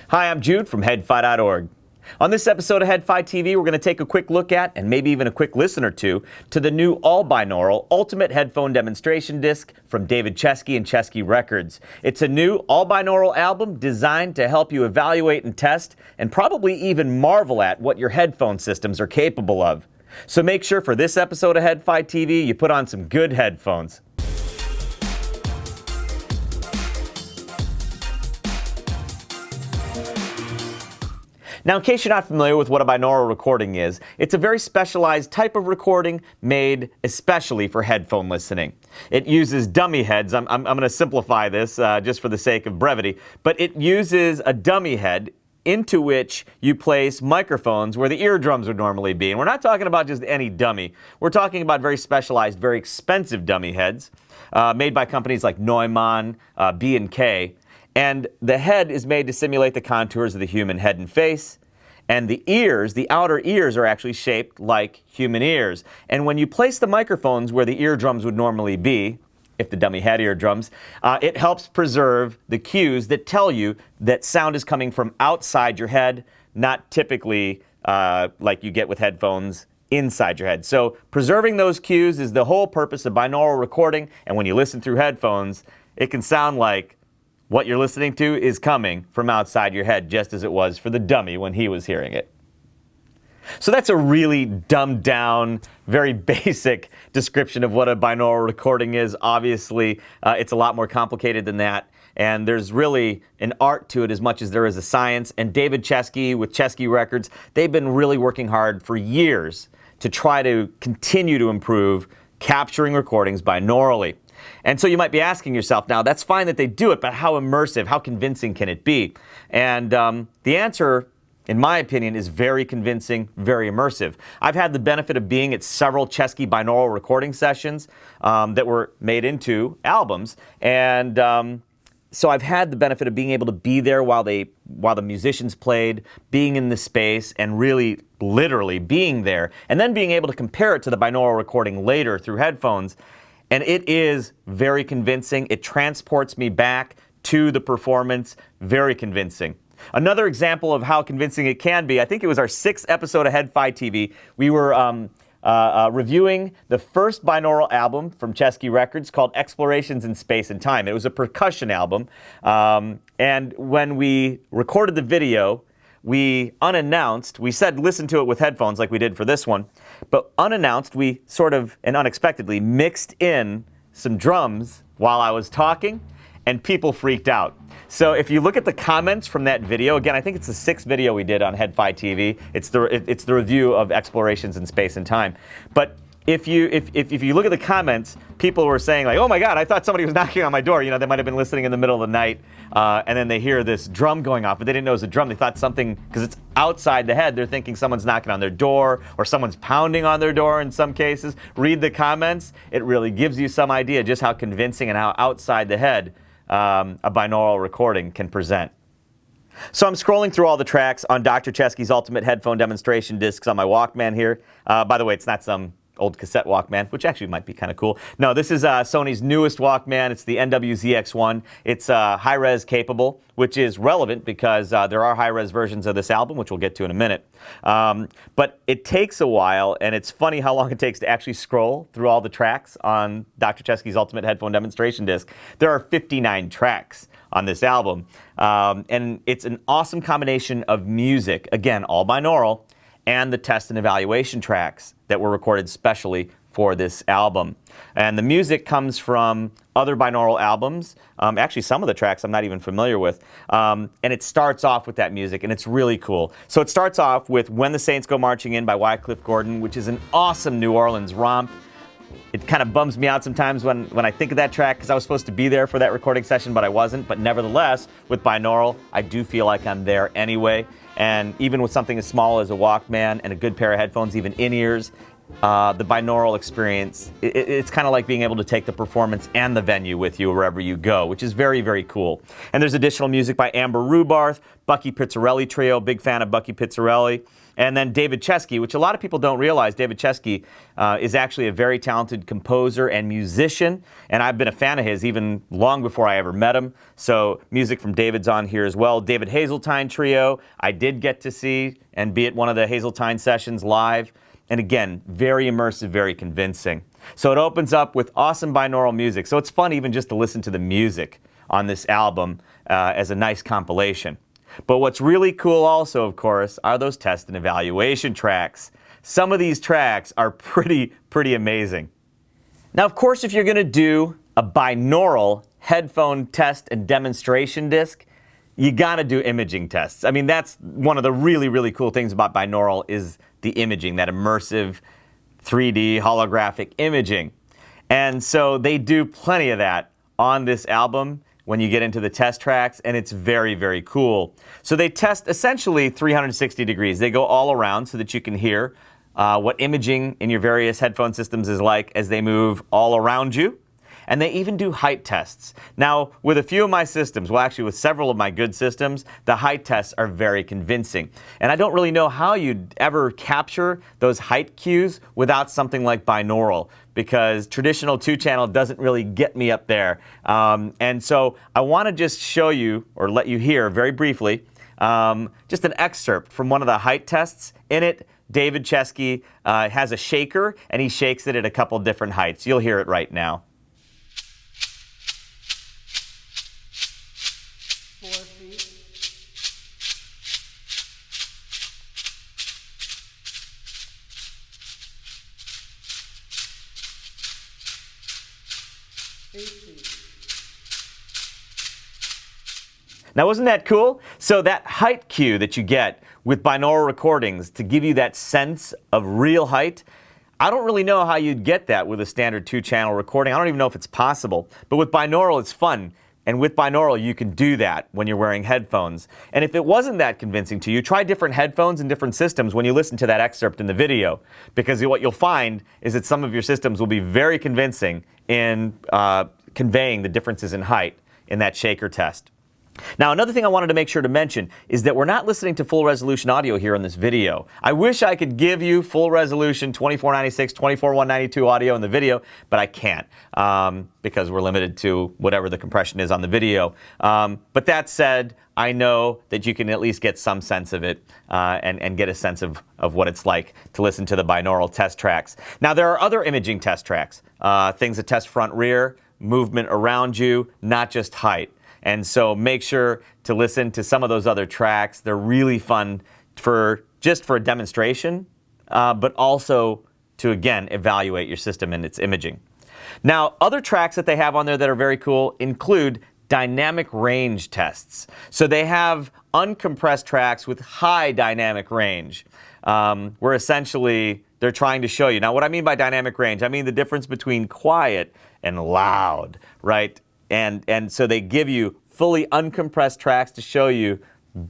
Hi, I'm Jude from headfi.org. On this episode of Headfi TV, we're going to take a quick look at, and maybe even a quick listen or two, to the new all-binaural Ultimate Headphone Demonstration Disc from David Chesky and Chesky Records. It's a new all-binaural album designed to help you evaluate and test, and probably even marvel at what your headphone systems are capable of. So make sure for this episode of Headfi TV, you put on some good headphones. Now, in case you're not familiar with what a binaural recording is, it's a very specialized type of recording made especially for headphone listening. It uses dummy heads. I'm going to simplify this just for the sake of brevity, but it uses a dummy head into which you place microphones where the eardrums would normally be. And we're not talking about just any dummy. We're talking about very specialized, very expensive dummy heads made by companies like Neumann, B&K. And the head is made to simulate the contours of the human head and face. And the ears, the outer ears, are actually shaped like human ears. And when you place the microphones where the eardrums would normally be, if the dummy had eardrums, it helps preserve the cues that tell you that sound is coming from outside your head, not typically like you get with headphones inside your head. So preserving those cues is the whole purpose of binaural recording. And when you listen through headphones, it can sound like what you're listening to is coming from outside your head, just as it was for the dummy when he was hearing it. So that's a really dumbed down, very basic description of what a binaural recording is. Obviously, it's a lot more complicated than that. And there's really an art to it as much as there is a science. And David Chesky with Chesky Records, they've been really working hard for years to try to continue to improve capturing recordings binaurally. And so you might be asking yourself, now that's fine that they do it, but how immersive, how convincing can it be? And the answer, in my opinion, is very convincing, very immersive. I've had the benefit of being at several Chesky binaural recording sessions that were made into albums. And so I've had the benefit of being able to be there while the musicians played, being in the space, and really literally being there, and then being able to compare it to the binaural recording later through headphones. And it is very convincing. It transports me back to the performance. Very convincing. Another example of how convincing it can be, I think it was our 6th episode of Headfi TV. We were reviewing the first binaural album from Chesky Records called Explorations in Space and Time. It was a percussion album. And when we recorded the video, we unannounced, we said listen to it with headphones like we did for this one, but unannounced, we sort of, and unexpectedly, mixed in some drums while I was talking, and people freaked out. So if you look at the comments from that video, again, I think it's the 6th video we did on Headfi TV. It's the review of Explorations in Space and Time. But if you look at the comments, people were saying like, oh my God, I thought somebody was knocking on my door. You know, they might have been listening in the middle of the night, and then they hear this drum going off, but they didn't know it was a drum. They thought something, because it's outside the head, they're thinking someone's knocking on their door, or someone's pounding on their door in some cases. Read the comments. It really gives you some idea just how convincing and how outside the head a binaural recording can present. So I'm scrolling through all the tracks on Dr. Chesky's Ultimate Headphone Demonstration Discs on my Walkman here. By the way, it's not some old cassette Walkman, which actually might be kind of cool. No, this is Sony's newest Walkman. It's the NWZX1. It's high-res capable, which is relevant because there are high-res versions of this album, which we'll get to in a minute. But it takes a while, and it's funny how long it takes to actually scroll through all the tracks on Dr. Chesky's Ultimate Headphone Demonstration Disc. There are 59 tracks on this album, and it's an awesome combination of music, again, all binaural, and the test and evaluation tracks that were recorded specially for this album. And the music comes from other binaural albums. Actually, some of the tracks I'm not even familiar with. And it starts off with that music, and it's really cool. So it starts off with When the Saints Go Marching In by Wycliffe Gordon, which is an awesome New Orleans romp. It kind of bums me out sometimes when I think of that track, because I was supposed to be there for that recording session, but I wasn't. But nevertheless, with binaural, I do feel like I'm there anyway. And even with something as small as a Walkman and a good pair of headphones, even in-ears, the binaural experience. It's kind of like being able to take the performance and the venue with you wherever you go, which is very, very cool. And there's additional music by Amber Rubarth, Bucky Pizzarelli Trio, big fan of Bucky Pizzarelli, and then David Chesky, which a lot of people don't realize. David Chesky is actually a very talented composer and musician, and I've been a fan of his even long before I ever met him. So music from David's on here as well. David Hazeltine Trio, I did get to see and be at one of the Hazeltine sessions live. And again, very immersive, very convincing. So it opens up with awesome binaural music. So it's fun even just to listen to the music on this album as a nice compilation. But what's really cool also, of course, are those test and evaluation tracks. Some of these tracks are pretty amazing. Now, of course, if you're going to do a binaural headphone test and demonstration disc, you got to do imaging tests. I mean, that's one of the really cool things about binaural is the imaging, that immersive 3D holographic imaging. And so they do plenty of that on this album when you get into the test tracks, and it's very cool. So they test essentially 360 degrees. They go all around so that you can hear what imaging in your various headphone systems is like as they move all around you. And they even do height tests. Now, with a few of my systems, well, actually with several of my good systems, the height tests are very convincing. And I don't really know how you'd ever capture those height cues without something like binaural, because traditional 2-channel doesn't really get me up there. And so I want to just show you, or let you hear very briefly, just an excerpt from one of the height tests. In it, David Chesky has a shaker, and he shakes it at a couple different heights. You'll hear it right now. 4 feet. 8 feet. Now, wasn't that cool? So that height cue that you get with binaural recordings to give you that sense of real height, I don't really know how you'd get that with a standard 2-channel recording. I don't even know if it's possible. But with binaural, it's fun. And with binaural, you can do that when you're wearing headphones. And if it wasn't that convincing to you, try different headphones and different systems when you listen to that excerpt in the video. Because what you'll find is that some of your systems will be very convincing in conveying the differences in height in that shaker test. Now, another thing I wanted to make sure to mention is that we're not listening to full resolution audio here in this video. I wish I could give you full resolution 2496, 24192 audio in the video, but I can't because we're limited to whatever the compression is on the video. But that said, I know that you can at least get some sense of it and get a sense of what it's like to listen to the binaural test tracks. Now, there are other imaging test tracks, things that test front, rear, movement around you, not just height. And so make sure to listen to some of those other tracks. They're really fun just for a demonstration, but also to, again, evaluate your system and its imaging. Now, other tracks that they have on there that are very cool include dynamic range tests. So they have uncompressed tracks with high dynamic range, where essentially they're trying to show you. Now, what I mean by dynamic range, I mean the difference between quiet and loud, right? And so they give you fully uncompressed tracks to show you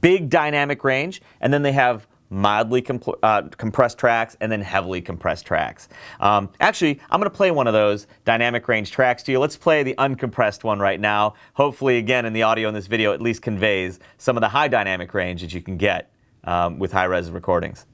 big dynamic range, and then they have mildly compressed tracks and then heavily compressed tracks. Actually, I'm going to play one of those dynamic range tracks to you. Let's play the uncompressed one right now. Hopefully, again, in the audio in this video, at least conveys some of the high dynamic range that you can get with high-res recordings.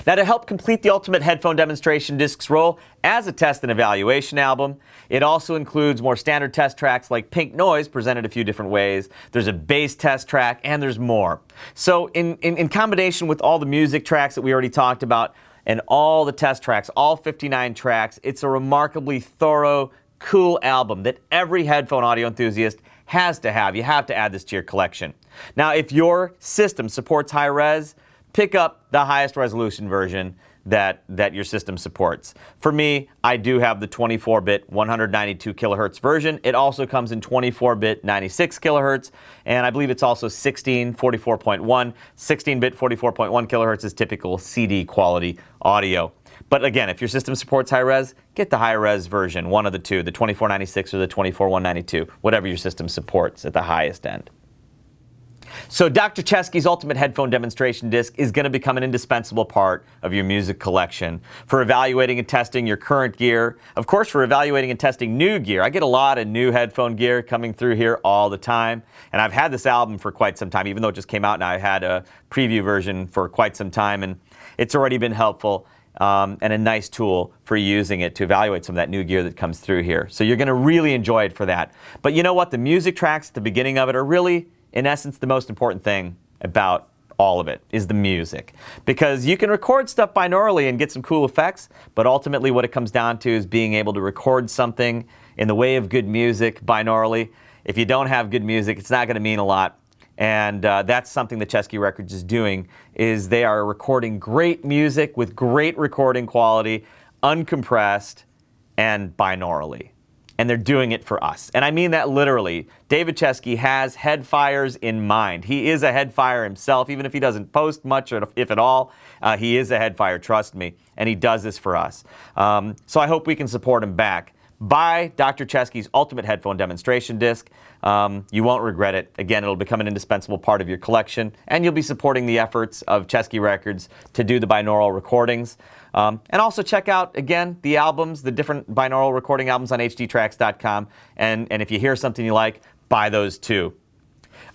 Now, to help complete the Ultimate Headphone Demonstration Discs roll as a test and evaluation album, it also includes more standard test tracks like Pink Noise, presented a few different ways. There's a bass test track, and there's more. So in combination with all the music tracks that we already talked about and all the test tracks, all 59 tracks, it's a remarkably thorough, cool album that every headphone audio enthusiast has to have. You have to add this to your collection. Now, if your system supports high res, pick up the highest resolution version that your system supports. For me, I do have the 24-bit 192 kilohertz version. It also comes in 24-bit 96 kilohertz, and I believe it's also 16 44.1. 16-bit 44.1 kilohertz is typical CD quality audio. But again, if your system supports high res, get the high res version, one of the two, the 2496 or the 24192, whatever your system supports at the highest end. So Dr. Chesky's Ultimate Headphone Demonstration Disc is going to become an indispensable part of your music collection for evaluating and testing your current gear. Of course, for evaluating and testing new gear. I get a lot of new headphone gear coming through here all the time. And I've had this album for quite some time, even though it just came out now. I had a preview version for quite some time, and it's already been helpful. And a nice tool for using it to evaluate some of that new gear that comes through here. So you're going to really enjoy it for that. But you know what? The music tracks at the beginning of it are really, in essence, the most important thing about all of it is the music. Because you can record stuff binaurally and get some cool effects, but ultimately what it comes down to is being able to record something in the way of good music binaurally. If you don't have good music, it's not going to mean a lot. And that's something that Chesky Records is doing, is they are recording great music with great recording quality, uncompressed, and binaurally. And they're doing it for us. And I mean that literally. David Chesky has headfiers in mind. He is a headfier himself, even if he doesn't post much, or if at all. He is a headfier, trust me. And he does this for us. So I hope we can support him back. Buy Dr. Chesky's Ultimate Headphone Demonstration Disc. You won't regret it. Again, it'll become an indispensable part of your collection, and you'll be supporting the efforts of Chesky Records to do the binaural recordings. And also check out, again, the albums, the different binaural recording albums on hdtracks.com. And if you hear something you like, buy those too.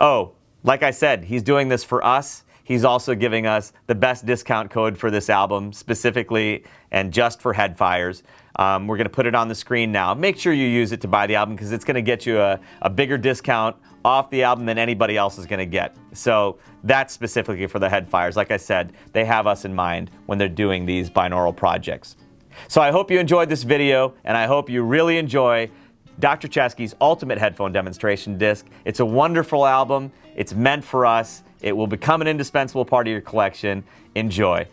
Oh, like I said, he's doing this for us. He's also giving us the best discount code for this album, specifically and just for headfires. We're going to put it on the screen now. Make sure you use it to buy the album, because it's going to get you a bigger discount off the album than anybody else is going to get. So that's specifically for the headfires. Like I said, they have us in mind when they're doing these binaural projects. So I hope you enjoyed this video, and I hope you really enjoy Dr. Chesky's Ultimate Headphone Demonstration Disc. It's a wonderful album. It's meant for us. It will become an indispensable part of your collection. Enjoy.